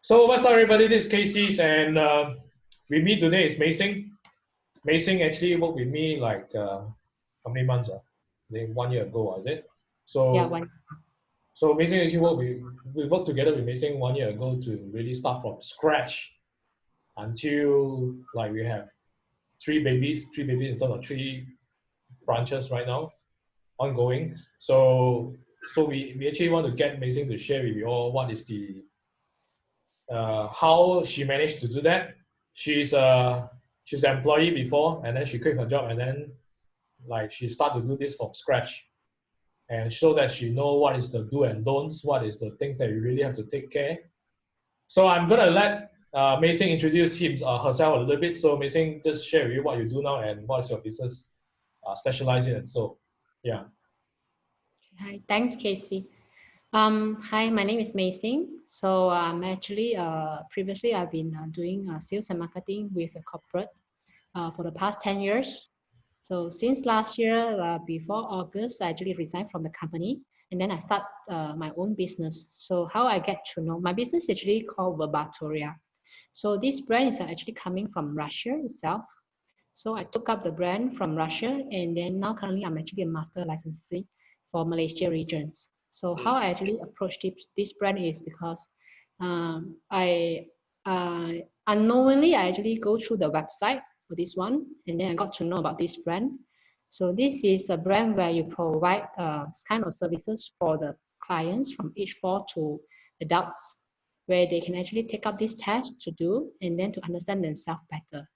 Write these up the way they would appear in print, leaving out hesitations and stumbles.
So what's up, everybody? This is Casey, and with me today is Meising. Meising actually worked with me like how many months? I think 1 year ago, is it? Yeah, So one. so Meising actually we worked together with Meising 1 year ago to really start from scratch until like we have three babies in terms of 3 branches right now ongoing. So we actually want to get Meising to share with you all what is the how she managed to do that. She's an employee before, and then she quit her job, and then like she started to do this from scratch, and so that she know what is the do and don'ts, what is the things that you really have to take care. So I'm gonna let Meising introduce herself a little bit. So Meising, just share with you what you do now and what is your business specializing in. So yeah. Hi, thanks, Casey. Hi, my name is Meising. So actually previously I've been doing sales and marketing with a corporate for the past 10 years. So since last year, before August, I actually resigned from the company, and then I start my own business. So how I get to know my business is actually called Verbatoria. So this brand is actually coming from Russia itself. So I took up the brand from Russia, and then now currently I'm actually a master licensee for Malaysia regions. So how I actually approach this brand is because I unknowingly I actually go through the website for this one, and then I got to know about this brand. So this is a brand where you provide kind of services for the clients from age 4 to adults, where they can actually take up this test to do and then to understand themselves better.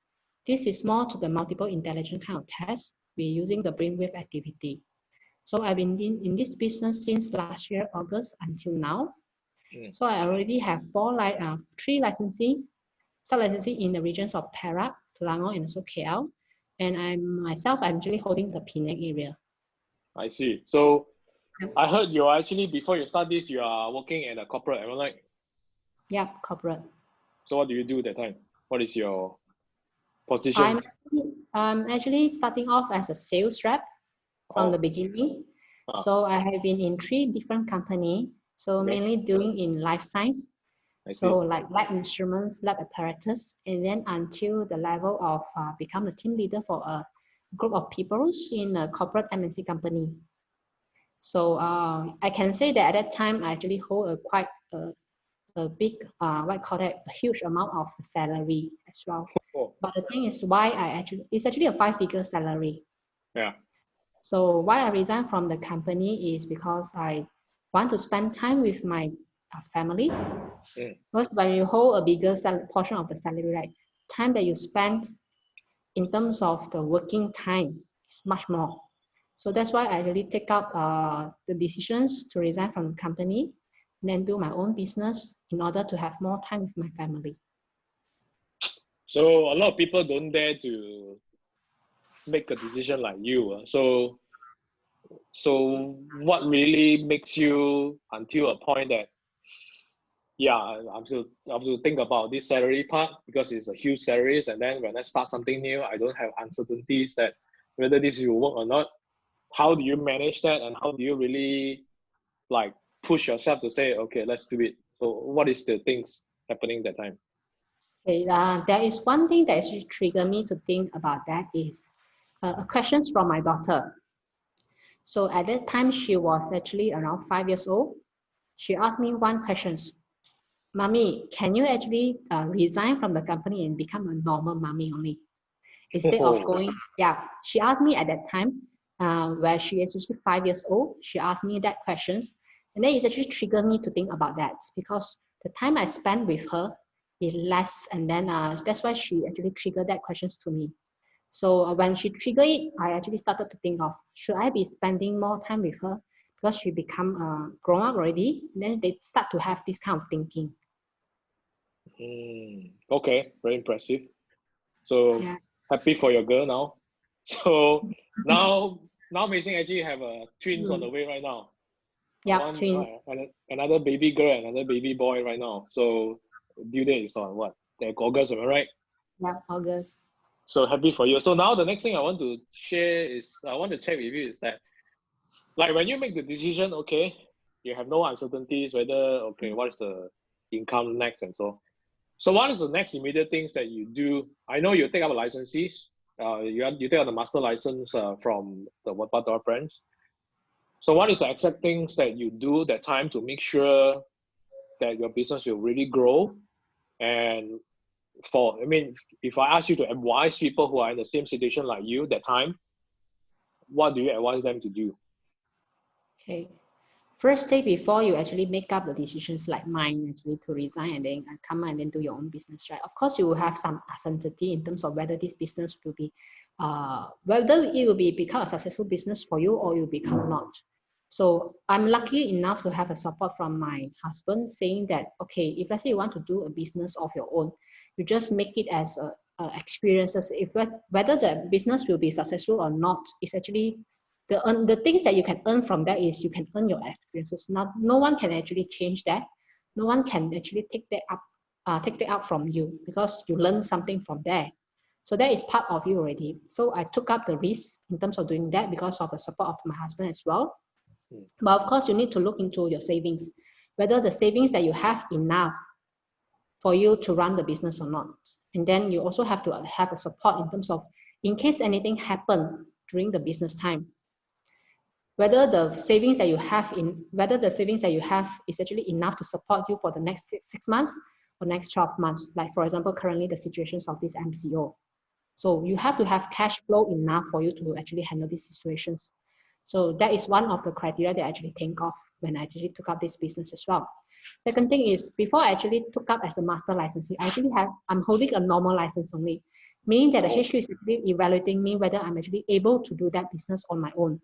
This is more to the multiple intelligence kind of test. We're using the brainwave activity. So I've been in this business since last year, August until now. So I already have three licensing, sub-licensing in the regions of Perak, Selangor, and also KL. And I'm actually holding the Penang area. I see. So I heard you're actually, before you start this, you are working at a corporate, am I right? Yeah, corporate. So what do you do that time? What is your position? I'm actually starting off as a sales rep from the beginning. So I have been in 3 different companies. So mainly doing in life science. So like lab instruments, lab apparatus, and then until the level of become a team leader for a group of people in a corporate MNC company. So I can say that at that time I actually hold a big, a huge amount of salary as well. But the thing is it's actually a 5-figure salary. Yeah. So why I resigned from the company is because I want to spend time with my family. Because when you hold a bigger portion of the salary, right, time that you spend in terms of the working time is much more. So that's why I really take up the decisions to resign from the company and then do my own business in order to have more time with my family. So a lot of people don't dare to make a decision like you. So what really makes you until a point that, yeah, I have to think about this salary part because it's a huge salaries, and then when I start something new, I don't have uncertainties that whether this will work or not. How do you manage that, and how do you really like push yourself to say, okay, let's do it? So what is the things happening that time? Okay, there is one thing that actually triggered me to think about that is questions from my daughter. So at that time, she was actually around 5 years old. She asked me one question: Mommy, can you actually resign from the company and become a normal mommy only? Instead of going, yeah, she asked me at that time, where she is actually 5 years old, she asked me that questions. And then it actually triggered me to think about that because the time I spent with her is less. And then that's why she actually triggered that questions to me. So when she triggered it, I actually started to think of, should I be spending more time with her? Because she become grown up already. And then they start to have this kind of thinking. Okay, very impressive. So happy for your girl now. So now Meising actually have twins on the way right now. Yeah, twins. Another baby girl and another baby boy right now. So due date is on what? August, am I right? Yeah, August. So happy for you. So now the next thing I want to share is, I want to check with you is that, like when you make the decision, okay, you have no uncertainties whether, okay, what is the income next and so. So what is the next immediate things that you do? I know you take up a licensees. You take out the master license from the Wapator branch. So what is the exact things that you do that time to make sure that your business will really grow? And I mean, if I ask you to advise people who are in the same situation like you that time, what do you advise them to do? Okay. First day before you actually make up the decisions like mine, actually to resign and then come and then do your own business, right? Of course, you will have some uncertainty in terms of whether this business will be, whether it will become a successful business for you or you become not. So I'm lucky enough to have a support from my husband saying that, okay, if let's say you want to do a business of your own, you just make it as experiences. If whether the business will be successful or not is actually the things that you can earn from that is you can earn your experiences. No one can actually change that. No one can actually take that up from you because you learn something from there. So that is part of you already. So I took up the risk in terms of doing that because of the support of my husband as well. But of course, you need to look into your savings, whether the savings that you have enough for you to run the business or not. And then you also have to have a support in terms of in case anything happen during the business time, whether the savings that you have is actually enough to support you for the next 6 months or next 12 months. Like for example, currently the situations of this MCO. So you have to have cash flow enough for you to actually handle these situations. So that is one of the criteria that I actually think of when I actually took up this business as well. Second thing is, before I actually took up as a master licensee, I'm holding a normal license only, meaning that the HQ is actually evaluating me whether I'm actually able to do that business on my own.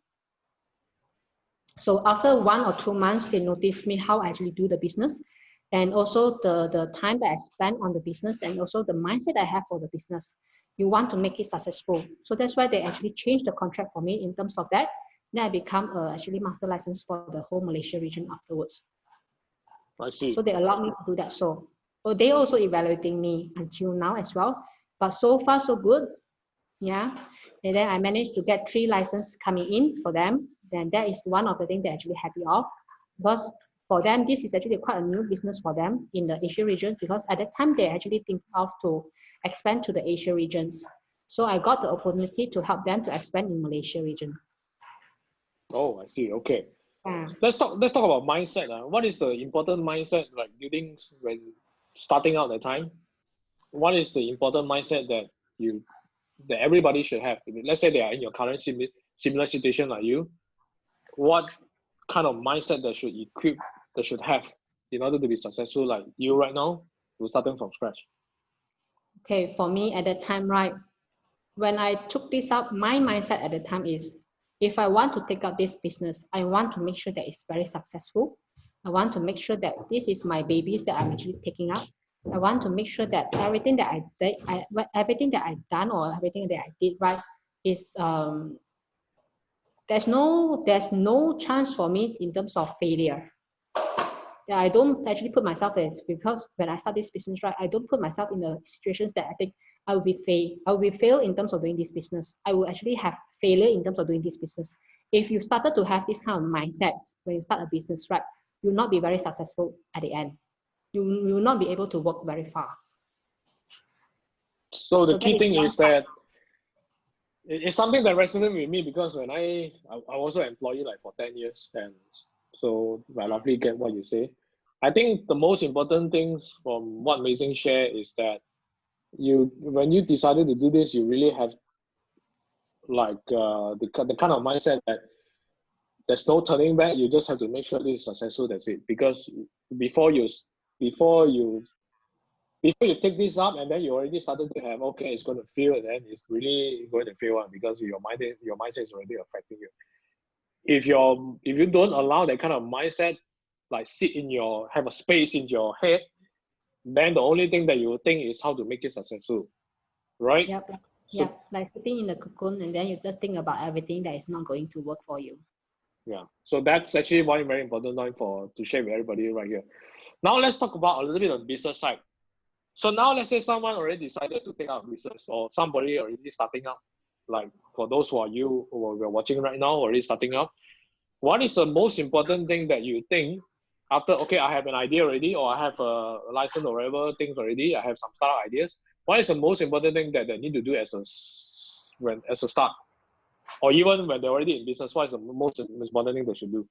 So after 1 or 2 months, they notice me how I actually do the business, and also the time that I spend on the business, and also the mindset I have for the business. You want to make it successful. So that's why they actually changed the contract for me in terms of that. Then I become actually master license for the whole Malaysia region afterwards. I see. So they allowed me to do that. So they also evaluating me until now as well. But so far, so good. Yeah. And then I managed to get 3 licenses coming in for them. Then that is one of the things they're actually happy of. Because for them, this is actually quite a new business for them in the Asia region, because at that time, they actually think of to expand to the Asia regions. So I got the opportunity to help them to expand in Malaysia region. Oh, I see. Okay. Let's talk about mindset. What is the important mindset like during when starting out the time? What is the important mindset that everybody should have? Let's say they are in your current similar situation like you. What kind of mindset they should have in order to be successful like you right now, we're starting from scratch? Okay, for me at that time, right, when I took this up, my mindset at the time is, if I want to take up this business, I want to make sure that it's very successful. I want to make sure that this is my babies that I'm actually taking up. I want to make sure that everything that everything that I've done or everything that I did right is there's no chance for me in terms of failure. Yeah, I don't actually put myself as, because when I start this business, right, I don't put myself in the situations that I think I will be fail in terms of doing this business. I will actually have failure in terms of doing this business. If you started to have this kind of mindset when you start a business, right, you will not be very successful at the end. You will not be able to work very far. So the key thing is that it's something that resonates with me, because when I was also an employee like for 10 years, and so I roughly get what you say. I think the most important things from what Meising shared is that when you decided to do this, you really have like the kind of mindset that there's no turning back. You just have to make sure this is successful. That's it. Because before you take this up and then you already started to have, okay, it's going to fail, and then it's really going to fail because your mindset is already affecting you. If you don't allow that kind of mindset, like have a space in your head, then the only thing that you think is how to make it successful, right? Yep. Yeah, like sitting in the cocoon and then you just think about everything that is not going to work for you. Yeah, so that's actually one very important line to share with everybody right here. Now let's talk about a little bit on the business side. So now let's say someone already decided to take out business, or somebody already starting up, like for those who are watching right now already starting up. What is the most important thing that you think after, okay, I have an idea already, or I have a license or whatever things already, I have some start ideas. What is the most important thing that they need to do as a start? Or even when they're already in business, what is the most important thing they should do?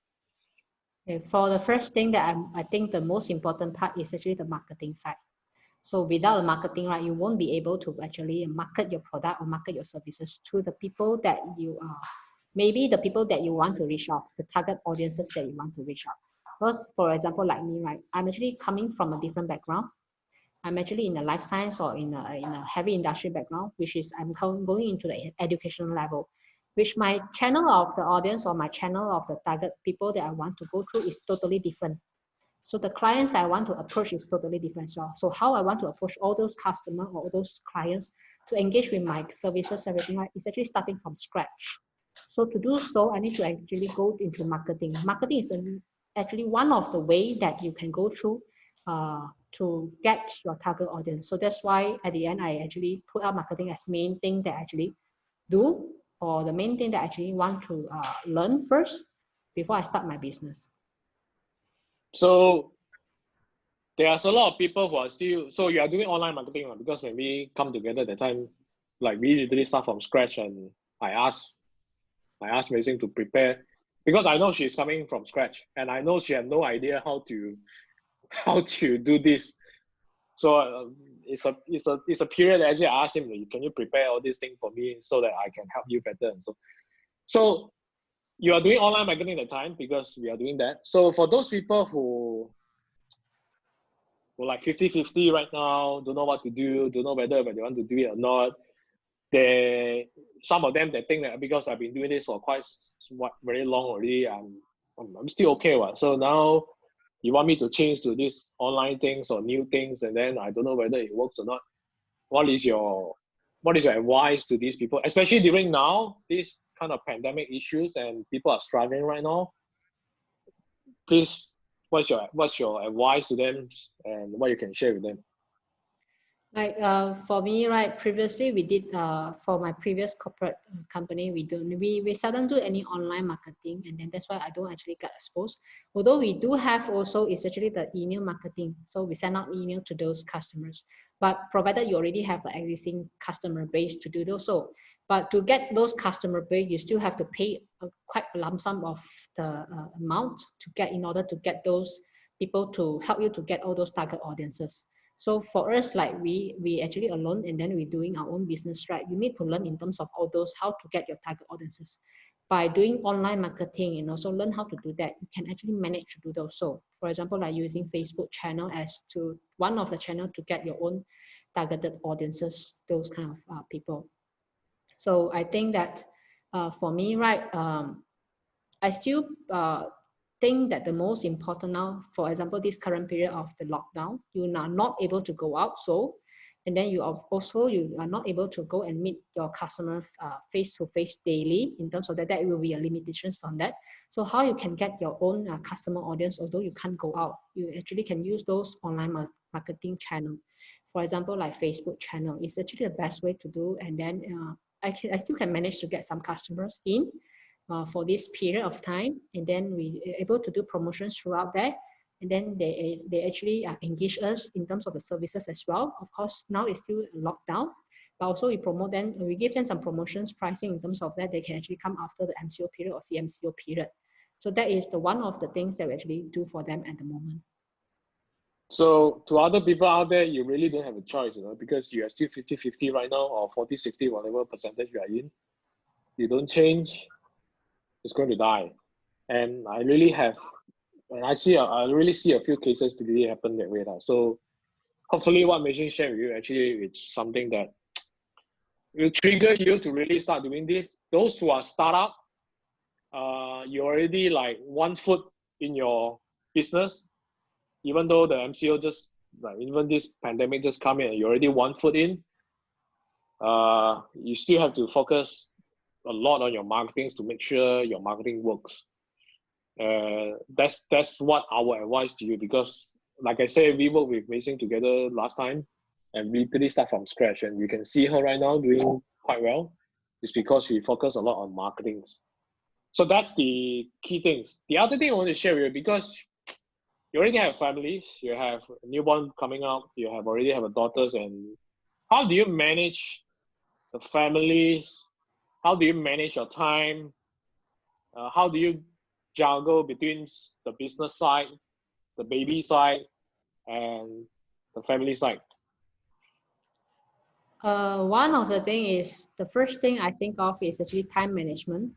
Okay, for the first thing that I think the most important part is actually the marketing side. So without the marketing, right, you won't be able to actually market your product or market your services to the people that you are, maybe the people that you want to reach out, the target audiences that you want to reach out. Because for example, like me, right, I'm actually coming from a different background. I'm actually in a life science or in a heavy industry background, which is I'm going into the educational level, which my channel of the audience or my channel of the target people that I want to go through is totally different. So the clients that I want to approach is totally different as well. So how I want to approach all those customers or all those clients to engage with my services, everything, right, is actually starting from scratch. So to do so, I need to actually go into marketing. Marketing is actually one of the way that you can go through to get your target audience. So that's why at the end, I actually put out marketing as main thing that I actually do, or the main thing that I actually want to learn first before I start my business. So there's a lot of people who are still, so you are doing online marketing, because when we come together at the time, like we literally start from scratch, and I asked Meising to prepare, because I know she's coming from scratch and I know she had no idea how to do this. So it's a period that actually I asked him, can you prepare all these things for me so that I can help you better? And so you are doing online marketing at the time, because we are doing that. So for those people who like 50-50 right now, don't know what to do, don't know whether they want to do it or not. Some of them, they think that because I've been doing this for very long already, I'm still okay. So now you want me to change to these online things or new things, and then I don't know whether it works or not. What is your advice to these people, especially during now this kind of pandemic issues and people are struggling right now? Please, what's your advice to them, and what you can share with them? Like for me, right, previously we did for my previous corporate company, we seldom do any online marketing, and then that's why I don't actually get exposed. Although we do have also is actually the email marketing, so we send out email to those customers. But provided you already have an existing customer base to do those, so but to get those customer base, you still have to pay quite a lump sum of the amount to get in order to get those people to help you to get all those target audiences. So for us, like we actually alone, and then we're doing our own business, right? You need to learn in terms of all those, how to get your target audiences. By doing online marketing and also learn how to do that, you can actually manage to do those. So for example, like using Facebook channel as to one of the channel to get your own targeted audiences, those kind of people. So I think that for me, right, I still think that the most important now, for example, this current period of the lockdown, you are not able to go out. So, and then you are not able to go and meet your customer face to face daily. In terms of that, that will be a limitations on that. So how you can get your own customer audience, although you can't go out, you actually can use those online marketing channel. For example, like Facebook channel is actually the best way to do. And then I still can manage to get some customers in for this period of time, and then we are able to do promotions throughout that, and then they actually engage us in terms of the services as well. Of course, now it's still locked down, but also we promote them, we give them some promotions pricing in terms of that they can actually come after the MCO period or CMCO period. So that is the one of the things that we actually do for them at the moment. So to other people out there, you really don't have a choice, because you are still 50-50 right now, or 40-60, whatever percentage you are in. You don't change, it's going to die. And I really see a few cases to really happen that way. So hopefully what Meising shared with you, actually it's something that will trigger you to really start doing this. Those who are startup, you're already like 1 foot in your business, even though the MCO just, like, even this pandemic just come in and you're already 1 foot in, you still have to focus a lot on your marketing to make sure your marketing works. That's what our advice to you, because like I said, we worked with Meising together last time, and we literally start from scratch, and you can see her right now doing quite well. It's because we focus a lot on marketing. So that's the key things. The other thing I want to share with you, because you already have families, you have a newborn coming up, you have already have a daughters, and how do you manage the families? How do you manage your time? How do you juggle between the business side, the baby side, and the family side? One of the thing is, the first thing I think of is actually time management.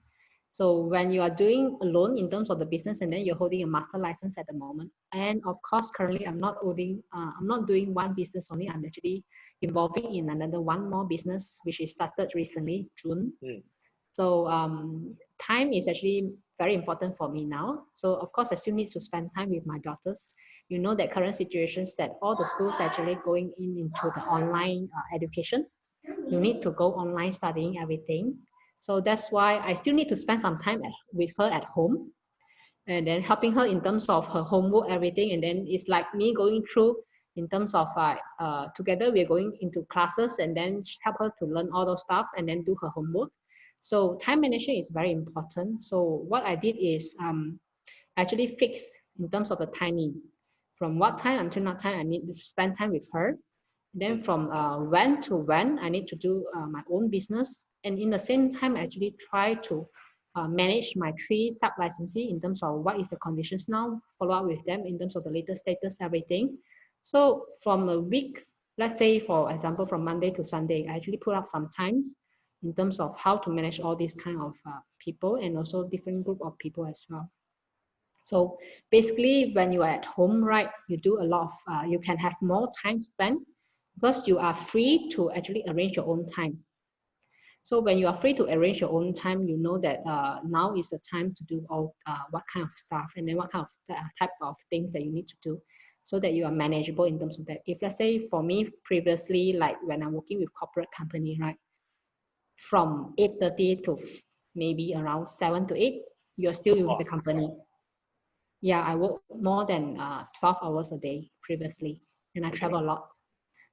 So when you are doing alone in terms of the business, and then you're holding a master license at the moment, and of course currently I'm not doing one business only. I'm actually involving in another one more business which is started recently, June. So time is actually very important for me now. So of course I still need to spend time with my daughters. You know that current situations that all the schools actually going into the online education. You need to go online studying everything. So that's why I still need to spend some time with her at home, and then helping her in terms of her homework, everything. And then it's like me going through in terms of together we're going into classes, and then help her to learn all those stuff and then do her homework. So time management is very important. So what I did is actually fix in terms of the timing, from what time until what time I need to spend time with her. Then from when to when I need to do my own business. And in the same time, I actually try to manage my 3 sub-licensee in terms of what is the conditions now, follow up with them in terms of the latest status, everything. So from a week, let's say for example, from Monday to Sunday, I actually put up some times in terms of how to manage all these kind of people, and also different group of people as well. So basically when you are at home, right, you do a lot of, you can have more time spent because you are free to actually arrange your own time. So when you are free to arrange your own time, you know that now is the time to do all what kind of stuff, and then what kind of type of things that you need to do, so that you are manageable in terms of that. If let's say for me previously, like when I'm working with corporate company, right, from 8:30 to maybe around 7 to 8, you're still with the company. Yeah, I work more than 12 hours a day previously, and I travel a lot.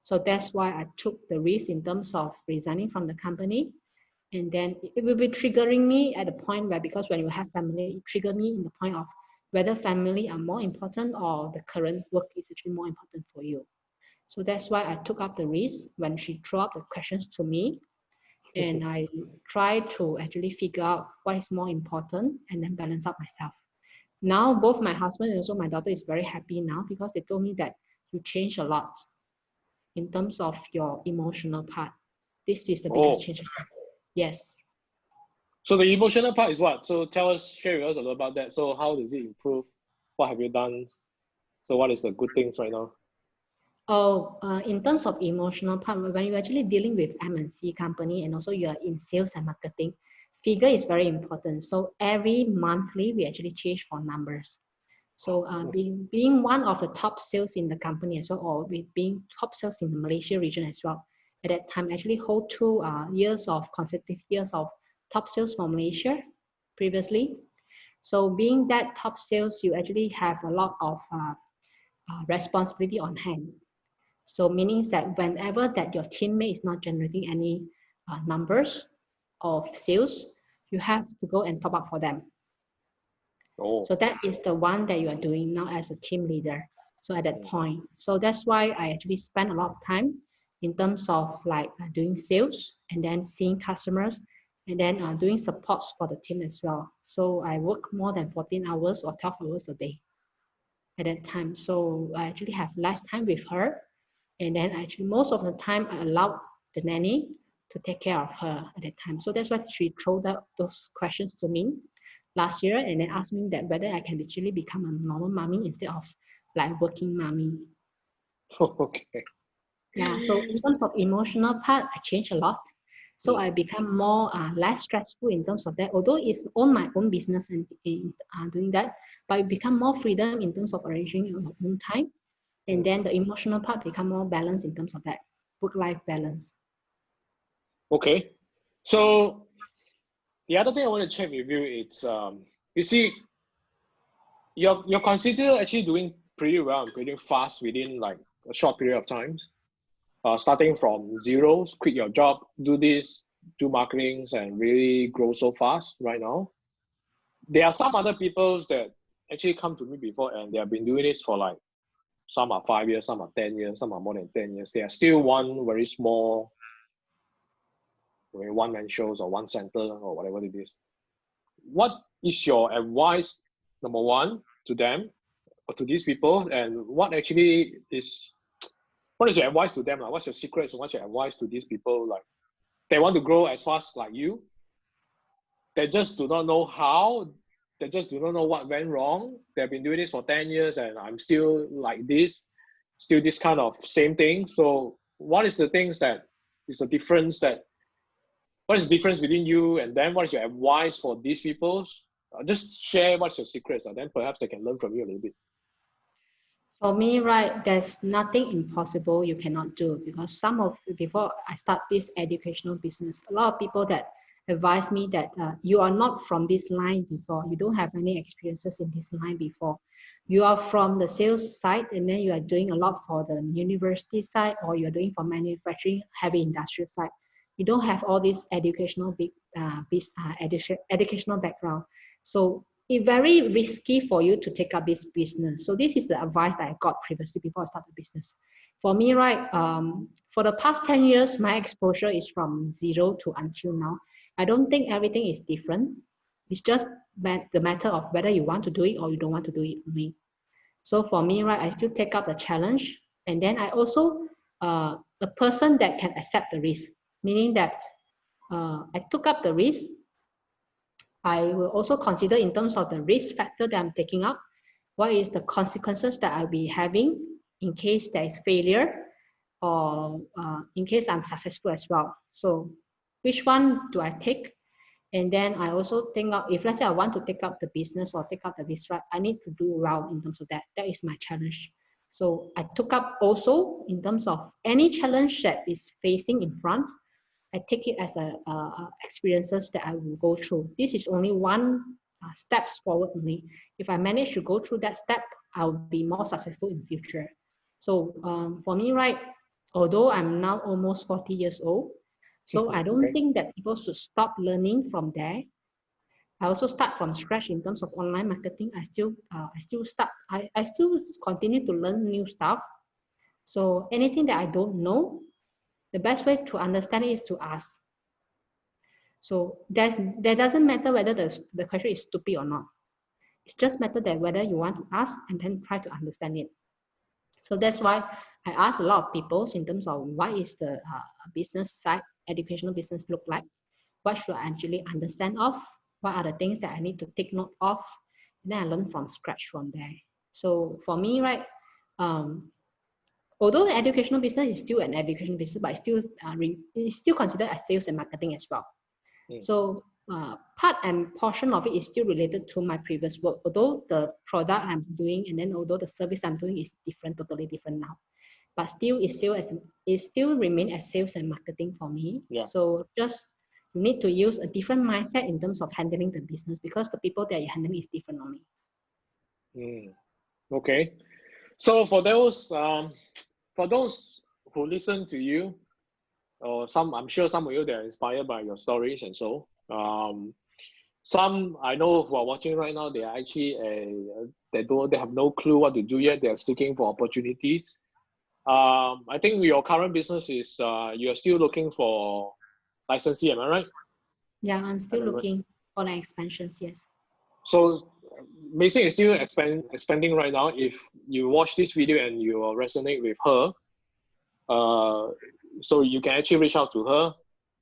So that's why I took the risk in terms of resigning from the company. And then it will be triggering me at the point where, because when you have family, it triggered me in the point of whether family are more important or the current work is actually more important for you. So that's why I took up the risk when she threw up the questions to me. And I tried to actually figure out what is more important and then balance out myself. Now, both my husband and also my daughter is very happy now, because they told me that you changed a lot in terms of your emotional part. This is the biggest change. Yes. So the emotional part is what? So share with us a little about that. So how does it improve? What have you done? So what is the good things right now? Oh, in terms of emotional part, when you're actually dealing with M&C company, and also you're in sales and marketing, figure is very important. So every monthly, we actually change for numbers. So being one of the top sales in the company as well, or with being top sales in the Malaysia region as well, at that time actually hold 2 years of consecutive years of top sales for Malaysia previously. So being that top sales, you actually have a lot of responsibility on hand. So meaning that whenever that your teammate is not generating any numbers of sales, you have to go and top up for them. So that is the one that you are doing now as a team leader. So at that point, so that's why I actually spend a lot of time in terms of like doing sales, and then seeing customers, and then doing supports for the team as well. So I work more than 14 hours or 12 hours a day at that time. So I actually have less time with her. And then actually most of the time I allowed the nanny to take care of her at that time. So that's why she threw out those questions to me last year, and then asked me that whether I can literally become a normal mommy instead of like working mommy. Okay. Yeah, so in terms of emotional part, I changed a lot. So I become more less stressful in terms of that. Although it's on my own business and doing that, but it become more freedom in terms of arranging your own time. And then the emotional part become more balanced in terms of that work-life balance. Okay. So the other thing I want to check with you is, you see, you're considered actually doing pretty well and pretty fast within like a short period of time. Starting from zeros, quit your job, do this, do marketings, and really grow so fast right now. There are some other people that actually come to me before, and they have been doing this for like, some are 5 years, some are 10 years, some are more than 10 years. They are still one very small, one-man shows or one center or whatever it is. What is your advice, number one, to them or to these people? And what is your advice to them? Like, what's your secrets and what's your advice to these people? Like, they want to grow as fast like you. They just do not know how. They just do not know what went wrong. They've been doing this for 10 years and I'm still like this, still this kind of same thing. So what is the things that is the difference what is the difference between you and them? What is your advice for these people? Just share what's your secrets, and then perhaps I can learn from you a little bit. For me, right, there's nothing impossible you cannot do, because before I start this educational business, a lot of people that advise me that you are not from this line before, you don't have any experiences in this line before. You are from the sales side, and then you are doing a lot for the university side, or you're doing for manufacturing, heavy industrial side. You don't have all this educational educational background. So it's very risky for you to take up this business. So this is the advice that I got previously before I started the business. For me, right, for the past 10 years, my exposure is from zero to until now. I don't think everything is different. It's just the matter of whether you want to do it or you don't want to do it only. So for me, right, I still take up the challenge. And then I also a person that can accept the risk, meaning that I took up the risk. I will also consider in terms of the risk factor that I'm taking up, what is the consequences that I'll be having in case there is failure, or in case I'm successful as well. So which one do I take? And then I also think of, if let's say I want to take up the business or take up the risk, right, I need to do well in terms of that. That is my challenge. So I took up also in terms of any challenge that is facing in front, I take it as experiences that I will go through. This is only one steps forward only. If I manage to go through that step, I'll be more successful in future. So for me, right, although I'm now almost 40 years old, so I don't think that people should stop learning from there. I also start from scratch in terms of online marketing. I still continue to learn new stuff. So anything that I don't know, the best way to understand it is to ask. So that doesn't matter whether the question is stupid or not. It's just matter that whether you want to ask and then try to understand it. So that's why I ask a lot of people in terms of what is the business side, educational business look like? What should I actually understand of? What are the things that I need to take note of? And then I learn from scratch from there. So for me, right, although educational business is still an education business, but it's still considered as sales and marketing as well. So part and portion of it is still related to my previous work, although the product I'm doing and then although the service I'm doing is different, totally different now, but still it still remain as sales and marketing for me. Yeah. So just you need to use a different mindset in terms of handling the business, because the people that you're handling is different only. Okay, so for those who listen to you, or I'm sure some of you, they're inspired by your stories, and so some I know who are watching right now, they are actually they have no clue what to do yet. They're seeking for opportunities. I think your current business is you're still looking for licensee, am I right? Yeah, I'm still looking for an expansions, yes. So Meising is still expanding right now. If you watch this video and you resonate with her, so you can actually reach out to her.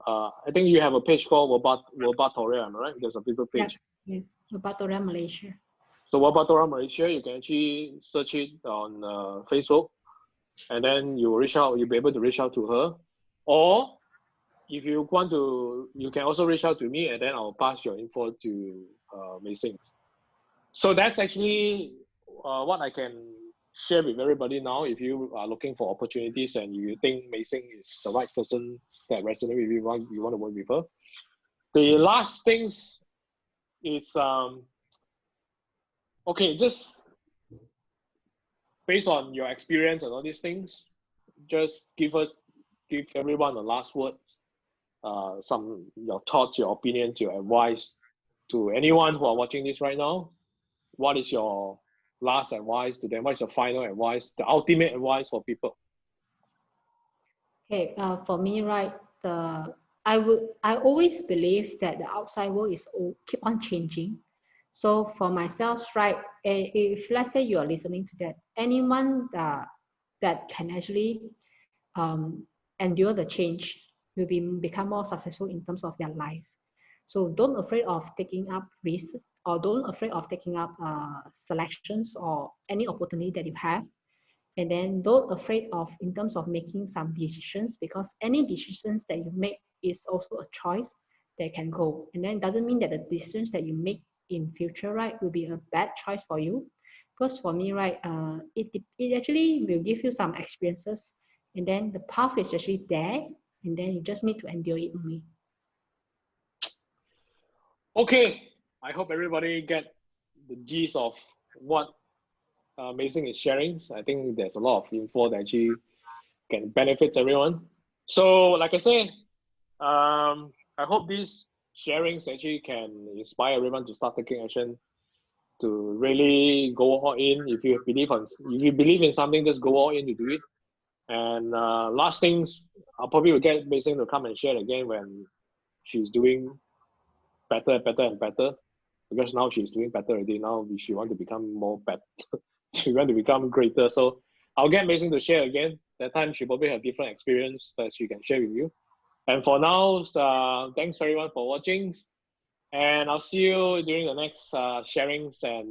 I think you have a page called Wabatoria, am I right? There's a Facebook page. Yeah. Yes, Wabatoria Malaysia. So Wabatoria Malaysia, you can actually search it on Facebook, and then you'll be able to reach out to her. Or if you want to, you can also reach out to me, and then I'll pass your info to Meising. So that's actually what I can share with everybody now. If you are looking for opportunities and you think Meising is the right person that resonates with you, you want to work with her. The last things is okay, just based on your experience and all these things, just give everyone a last word, your thoughts, your opinions, your advice to anyone who are watching this right now. what is your last advice to them? What is your final advice, the ultimate advice for people? Okay, for me, right, I always believe that the outside world is keep on changing. So for myself, right, if let's say you are listening to that, anyone that can actually endure the change will become more successful in terms of their life. So don't afraid of taking up risks, or don't afraid of taking up selections or any opportunity that you have. And then don't afraid of in terms of making some decisions, because any decisions that you make is also a choice that can go. And then it doesn't mean that the decisions that you make in future, right, will be a bad choice for you. Because for me, right, it actually will give you some experiences, and then the path is actually there, and then you just need to endure it only. Okay, I hope everybody get the gist of what Meising is sharing. I think there's a lot of info that actually can benefit everyone. So, like I said, I hope these sharings actually can inspire everyone to start taking action, to really go all in. If you believe in something, just go all in to do it. And last things, I'll probably will get Meising to come and share again when she's doing better, and better. Because now she's doing better already. Now she want to become more better. She want to become greater. So I'll get Meising to share again. That time she probably have different experience that she can share with you. And for now, thanks everyone for watching. And I'll see you during the next sharings and